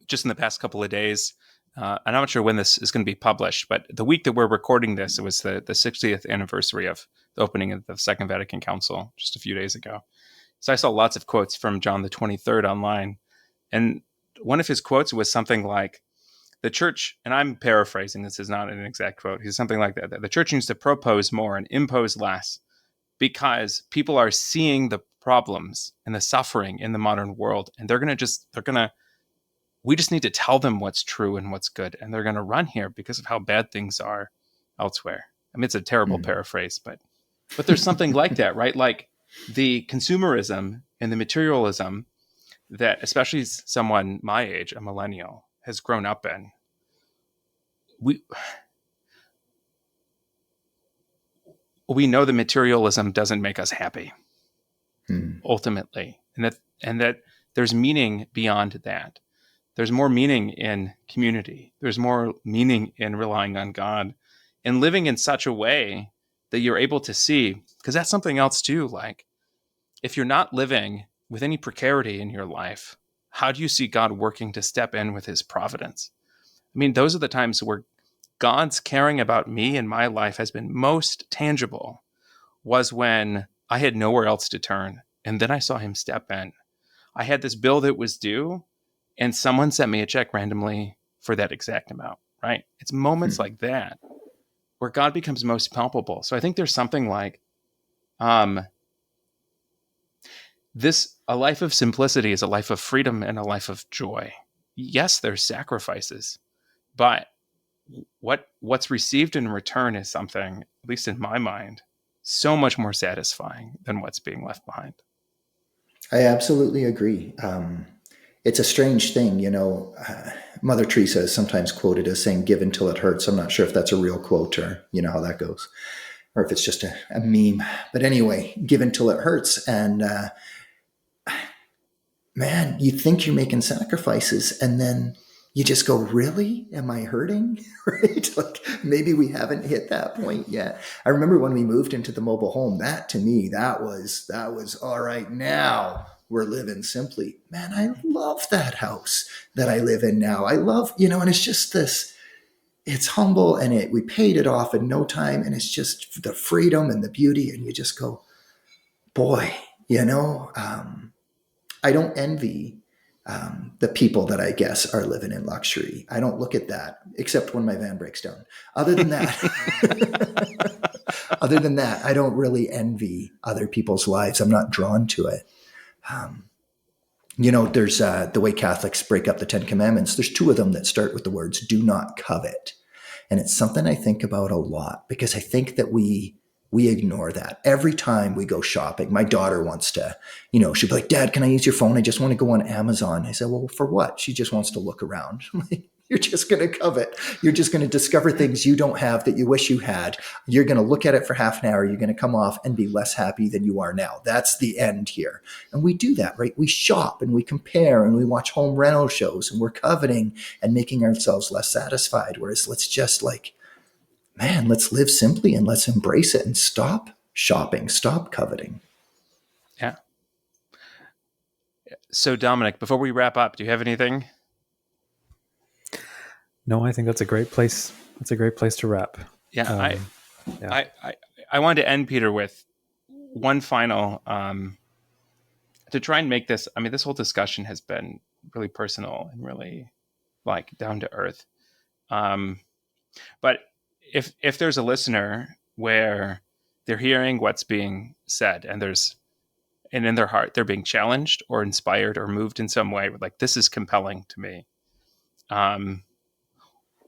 Just in the past couple of days, and I'm not sure when this is going to be published, but the week that we're recording this, it was the 60th anniversary of the opening of the Second Vatican Council just a few days ago. So I saw lots of quotes from John the 23rd online. And one of his quotes was something like, the church, and I'm paraphrasing, this is not an exact quote, he's something like that, the church needs to propose more and impose less because people are seeing the problems and the suffering in the modern world. And we just need to tell them what's true and what's good. And they're going to run here because of how bad things are elsewhere. I mean, it's a terrible paraphrase, but there's something like that, right? Like the consumerism and the materialism that especially someone my age, a millennial, has grown up in. We know that materialism doesn't make us happy, ultimately, and that there's meaning beyond that. There's more meaning in community. There's more meaning in relying on God and living in such a way that you're able to see, because that's something else too. Like, if you're not living with any precarity in your life, how do you see God working to step in with his providence? I mean, those are the times where God's caring about me and my life has been most tangible, was when I had nowhere else to turn. And then I saw him step in. I had this bill that was due, and someone sent me a check randomly for that exact amount, right? It's moments like that where God becomes most palpable. So I think there's something like a life of simplicity is a life of freedom and a life of joy. Yes, there's sacrifices, but what's received in return is something, at least in my mind, so much more satisfying than what's being left behind. I absolutely agree. It's a strange thing, Mother Teresa is sometimes quoted as saying, "Give until it hurts." I'm not sure if that's a real quote or how that goes, or if it's just a meme. But anyway, give until it hurts. And man, you think you're making sacrifices, and then you just go, really? Am I hurting? Right? Like, maybe we haven't hit that point yet. I remember when we moved into the mobile home, that to me, that was all right. Now we're living simply. Man, I love that house that I live in now. I love, and it's just this, it's humble, and we paid it off in no time. And it's just the freedom and the beauty. And you just go, boy, I don't envy the people that I guess are living in luxury. I don't look at that, except when my van breaks down. Other than that, I don't really envy other people's lives. I'm not drawn to it. There's the way Catholics break up the 10 Commandments. There's 2 of them that start with the words, "Do not covet." And it's something I think about a lot, because I think that we ignore that. Every time we go shopping, my daughter wants to, she'll be like, "Dad, can I use your phone? I just want to go on Amazon." I said, "Well, for what?" She just wants to look around. You're just going to covet. You're just going to discover things you don't have that you wish you had. You're going to look at it for half an hour. You're going to come off and be less happy than you are now. That's the end here. And we do that, right? We shop and we compare and we watch home rental shows, and we're coveting and making ourselves less satisfied. Whereas let's just let's live simply and let's embrace it and stop shopping, stop coveting. Yeah. So Dominic, before we wrap up, do you have anything? No, I think that's a great place. That's a great place to wrap. Yeah. I wanted to end, Peter, with one final, to try and make this, this whole discussion has been really personal and really down to earth. But if there's a listener where they're hearing what's being said and in their heart, they're being challenged or inspired or moved in some way, like, this is compelling to me.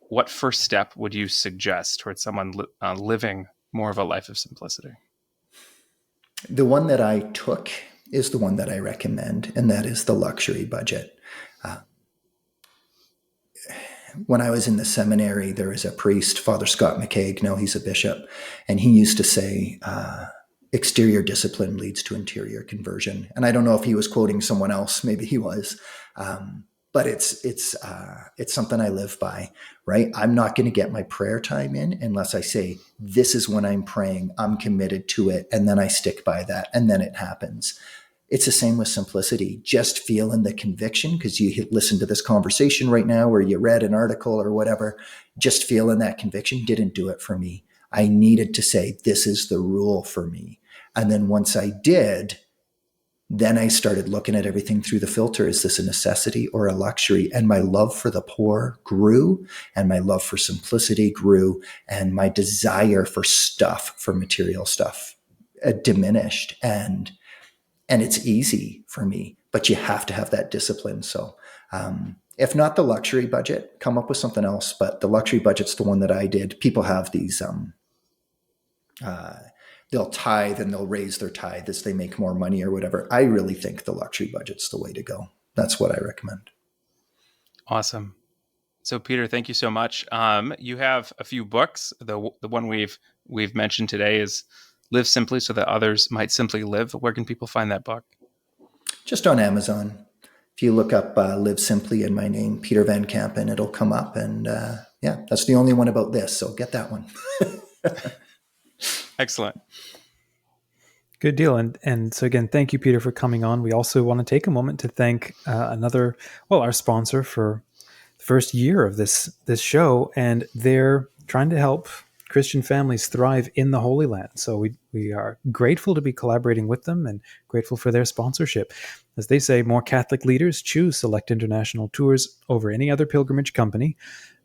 What first step would you suggest towards someone living more of a life of simplicity? The one that I took is the one that I recommend, and that is the luxury budget. When I was in the seminary, there was a priest, Father Scott McCaig. Now he's a bishop, and he used to say, exterior discipline leads to interior conversion. And I don't know if he was quoting someone else. Maybe he was. But it's something I live by, right? I'm not going to get my prayer time in unless I say, this is when I'm praying, I'm committed to it, and then I stick by that, and then it happens. It's the same with simplicity. Just feeling the conviction because you listen to this conversation right now or you read an article or whatever, just feeling that conviction didn't do it for me. I needed to say, this is the rule for me. And then once I did, then I started looking at everything through the filter. Is this a necessity or a luxury? And my love for the poor grew, and my love for simplicity grew, and my desire for stuff, for material stuff, diminished. And it's easy for me, but you have to have that discipline. So if not the luxury budget, come up with something else. But the luxury budget's the one that I did. People have these, they'll tithe and they'll raise their tithe as they make more money or whatever. I really think the luxury budget's the way to go. That's what I recommend. Awesome. So Peter, thank you so much. You have a few books. The one we've mentioned today is Live Simply So That Others Might Simply Live. Where can people find that book? Just on Amazon. If you look up Live Simply and my name, Peter van Kampen, it'll come up. And that's the only one about this. So get that one. Excellent. Good deal. And so again, thank you, Peter, for coming on. We also want to take a moment to thank our sponsor for the first year of this show. And they're trying to help Christian families thrive in the Holy Land. So we are grateful to be collaborating with them and grateful for their sponsorship. As they say, more Catholic leaders choose Select International Tours over any other pilgrimage company.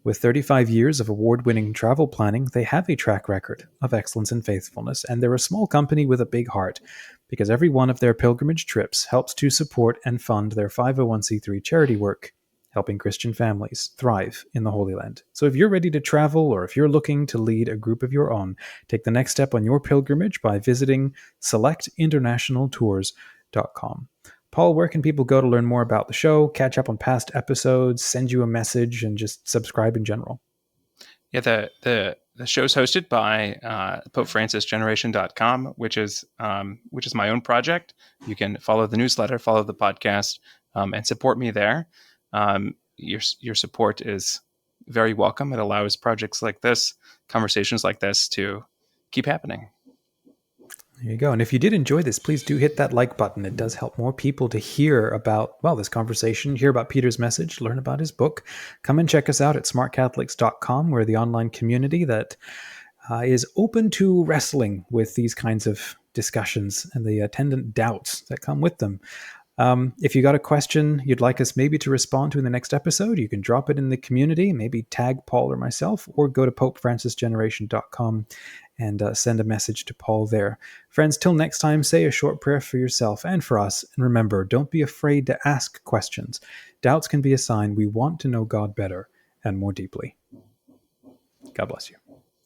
With 35 years of award-winning travel planning, they have a track record of excellence and faithfulness, and they're a small company with a big heart, because every one of their pilgrimage trips helps to support and fund their 501c3 charity work, helping Christian families thrive in the Holy Land. So if you're ready to travel, or if you're looking to lead a group of your own, take the next step on your pilgrimage by visiting selectinternationaltours.com. Paul, where can people go to learn more about the show, catch up on past episodes, send you a message, and just subscribe in general? Yeah, the show's hosted by PopeFrancisGeneration.com, which is my own project. You can follow the newsletter, follow the podcast, and support me there. Your support is very welcome. It allows projects like this, conversations like this, to keep happening. There you go. And if you did enjoy this, please do hit that like button. It does help more people to hear about, this conversation, hear about Peter's message, learn about his book. Come and check us out at SmartCatholics.com. We're the online community that is open to wrestling with these kinds of discussions and the attendant doubts that come with them. If you got a question you'd like us maybe to respond to in the next episode, you can drop it in the community, maybe tag Paul or myself, or go to PopeFrancisGeneration.com and send a message to Paul there. Friends, till next time, say a short prayer for yourself and for us. And remember, don't be afraid to ask questions. Doubts can be a sign we want to know God better and more deeply. God bless you.